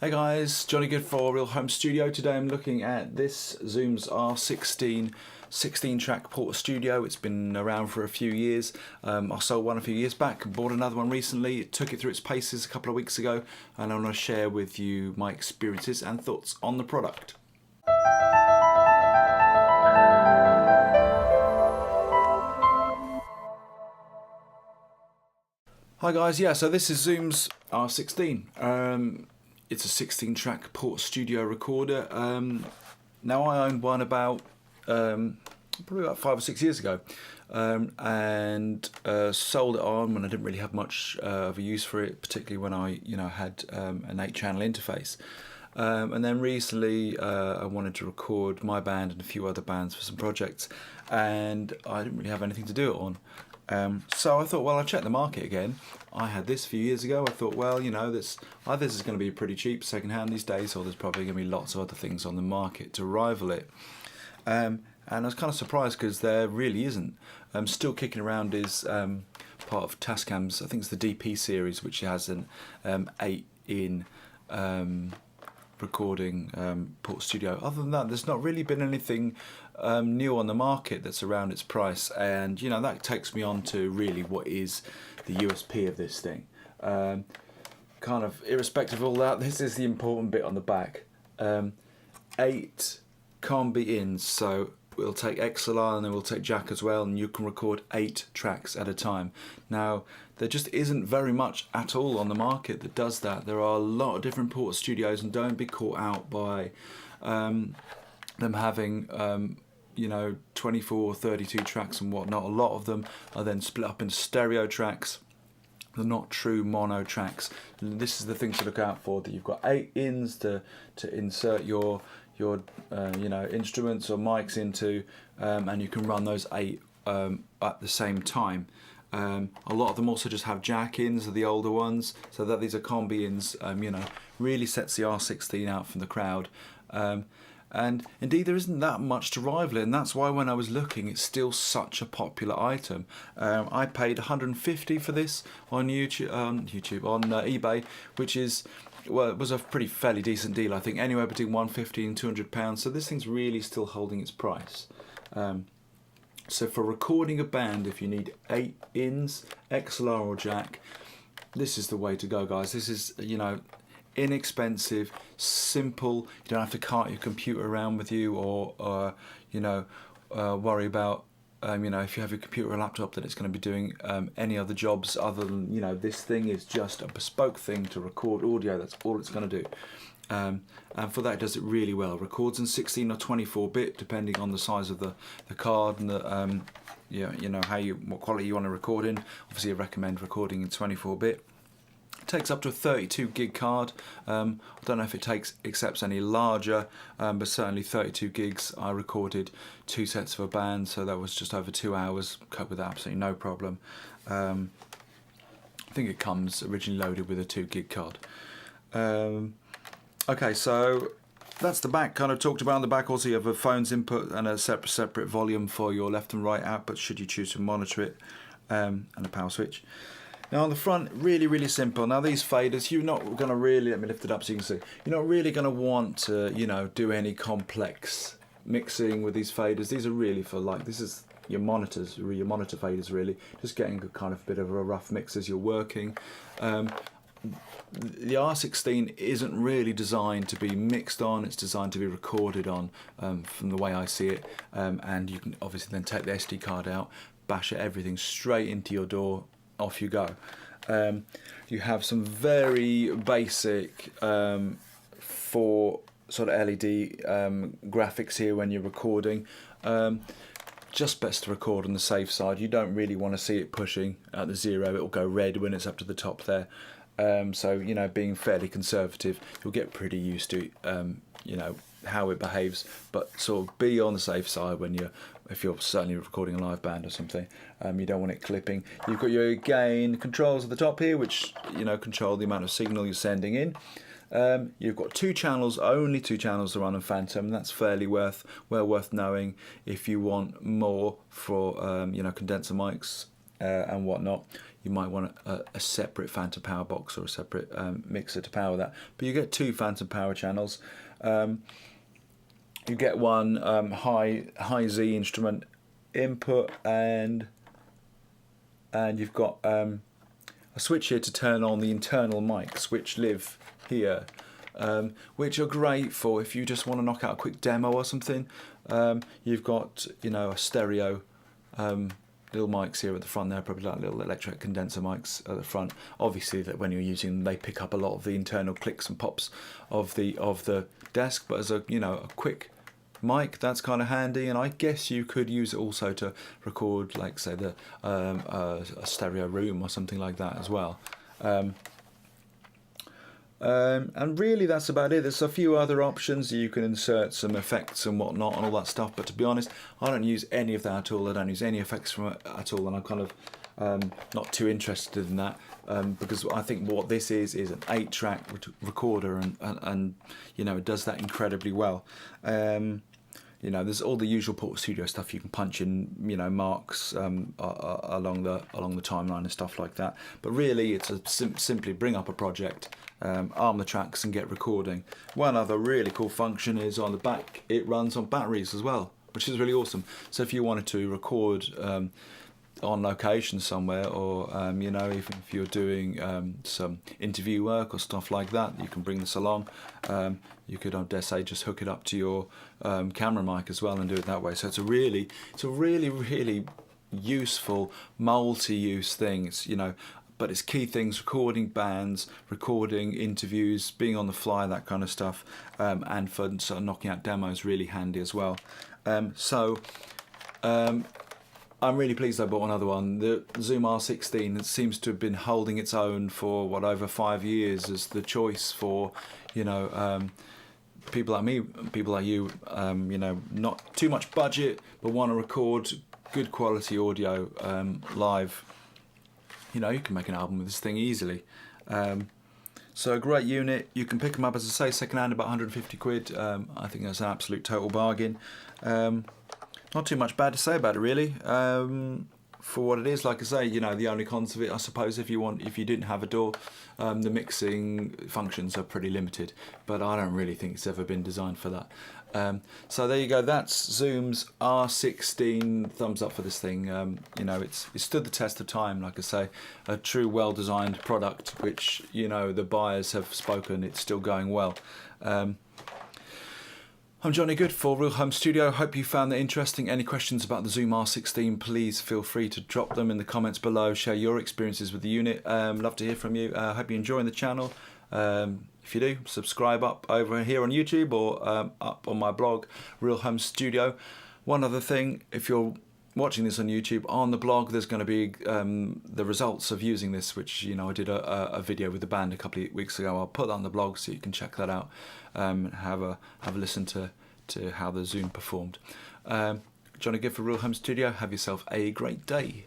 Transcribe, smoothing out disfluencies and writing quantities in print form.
Hey guys, Johnny Good for Real Home Studio. Today I'm looking at this Zoom's R16 16-track Porta Studio. It's been around for a few years. I sold one a few years back and bought another one recently. Took it through its paces a couple of weeks ago, and I want to share with you my experiences and thoughts on the product. Hi guys, so this is Zoom's R16. It's a 16-track Porta Studio recorder. Now I owned one about probably about 5 or 6 years ago, and sold it on when I didn't really have much of a use for it, particularly when I had an 8-channel interface. And then recently I wanted to record my band and a few other bands for some projects, and I didn't really have anything to do it on. So I thought, well, I'll check the market again. I had this a few years ago. I thought, well, this is going to be pretty cheap second-hand these days, or there's probably going to be lots of other things on the market to rival it. And I was kind of surprised because there really isn't. Still kicking around is part of Tascam's, I think it's the DP series, which has an 8-in recording Porta Studio. Other than that, there's not really been anything new on the market that's around its price, and that takes me on to really what is the USP of this thing. Kind of irrespective of all that, this is the important bit on the back. 8 combi ins, so we'll take XLR and then we'll take jack as well, and you can record 8 tracks at a time. Now there just isn't very much at all on the market that does that. There are a lot of different Porta Studios, and don't be caught out by them having 24 32 tracks and whatnot. A lot of them are then split up into stereo tracks. They're not true mono tracks. And this is the thing to look out for, that you've got 8 ins to insert your instruments or mics into, and you can run those 8 at the same time. A lot of them also just have jack ins, are the older ones, so that these are combi ins. Really sets the R16 out from the crowd. And indeed there isn't that much to rival it, and that's why when I was looking, it's still such a popular item. I paid $150 for this on eBay, which is, well, it was a fairly decent deal. I think anywhere between £150 and £200. So this thing's really still holding its price. So for recording a band, if you need 8 ins, XLR or jack, this is the way to go, guys. This is inexpensive, simple. You don't have to cart your computer around with you, or worry about if you have your computer or laptop that it's going to be doing any other jobs other than this thing is just a bespoke thing to record audio. That's all it's going to do, and for that it does it really well. Records in 16 or 24-bit depending on the size of the card and the what quality you want to record in. Obviously I recommend recording in 24-bit. It takes up to a 32 gig card. I don't know if it accepts any larger, but certainly 32 gigs. I recorded 2 sets of a band, so that was just over 2 hours. Cope with that absolutely no problem. I think it comes originally loaded with a 2 gig card. Okay, so that's the back. Kind of talked about on the back. Also, you have a phone's input and a separate volume for your left and right output, should you choose to monitor it, and a power switch. Now on the front, really, really simple. Now these faders, you're not going to really, let me lift it up so you can see, you're not really going to want to, do any complex mixing with these faders. These are really for, this is your monitors, or your monitor faders really, just getting a kind of bit of a rough mix as you're working. The R16 isn't really designed to be mixed on, it's designed to be recorded on, from the way I see it, and you can obviously then take the SD card out, bash everything straight into your DAW, off you go. You have some very basic for sort of LED graphics here when you're recording. Just best to record on the safe side. You don't really want to see it pushing at the 0. It'll go red when it's up to the top there. So being fairly conservative, you'll get pretty used to how it behaves, but sort of be on the safe side if you're certainly recording a live band or something. You don't want it clipping. You've got your gain controls at the top here, which control the amount of signal you're sending in. You've got 2 channels, only 2 channels to run on Phantom. That's fairly well worth knowing if you want more for condenser mics and whatnot. you might want a separate phantom power box or a separate mixer to power that. But you get 2 phantom power channels. You get one high Z instrument input, and you've got a switch here to turn on the internal mics, which live here, which are great for if you just want to knock out a quick demo or something. You've got, you know, a stereo little mics here at the front there, probably like little electric condenser mics at the front. Obviously, that when you're using them, they pick up a lot of the internal clicks and pops of the desk. But as a, you know, a quick mic, that's kind of handy. And I guess you could use it also to record, like say a stereo room or something like that as well. And really that's about it. There's a few other options. You can insert some effects and whatnot and all that stuff, but to be honest, I don't use any of that at all. I don't use any effects from it at all, and I'm kind of not too interested in that, because I think what this is an 8-track recorder, and you know, it does that incredibly well. You know, there's all the usual Portable Studio stuff. You can punch in, you know, marks along the timeline and stuff like that. But really, it's simply bring up a project, arm the tracks, and get recording. One other really cool function is on the back. It runs on batteries as well, which is really awesome. So if you wanted to record on location somewhere, or you know, even if you're doing some interview work or stuff like that, you can bring this along. You could, I dare say, just hook it up to your camera mic as well and do it that way. So it's a really useful multi-use thing. It's, you know, but it's key things: recording bands, recording interviews, being on the fly, that kind of stuff, and for sort of knocking out demos, really handy as well. I'm really pleased I bought another one. The Zoom R16, it seems to have been holding its own for over 5 years as the choice for, you know, people like me, people like you, you know, not too much budget but want to record good quality audio live. You know, you can make an album with this thing easily. So a great unit. You can pick them up, as I say, second hand, about 150 quid. I think that's an absolute total bargain. Not too much bad to say about it, really. For what it is, like I say, you know, the only cons of it, I suppose, if you didn't have a DAW, the mixing functions are pretty limited. But I don't really think it's ever been designed for that. So there you go. That's Zoom's R16. Thumbs up for this thing. You know, it stood the test of time. Like I say, a true, well-designed product, which, you know, the buyers have spoken. It's still going well. I'm Johnny Good for Real Home Studio. Hope you found that interesting. Any questions about the Zoom R16, please feel free to drop them in the comments below. Share your experiences with the unit. Love to hear from you. Hope you're enjoying the channel. If you do, subscribe up over here on YouTube or up on my blog, Real Home Studio. One other thing, if you're watching this on YouTube, on the blog there's going to be the results of using this, which, you know, I did a video with the band a couple of weeks ago. I'll put that on the blog so you can check that out. Have a listen to how the Zoom performed. Johnny Good for Real Home Studio. Have yourself a great day.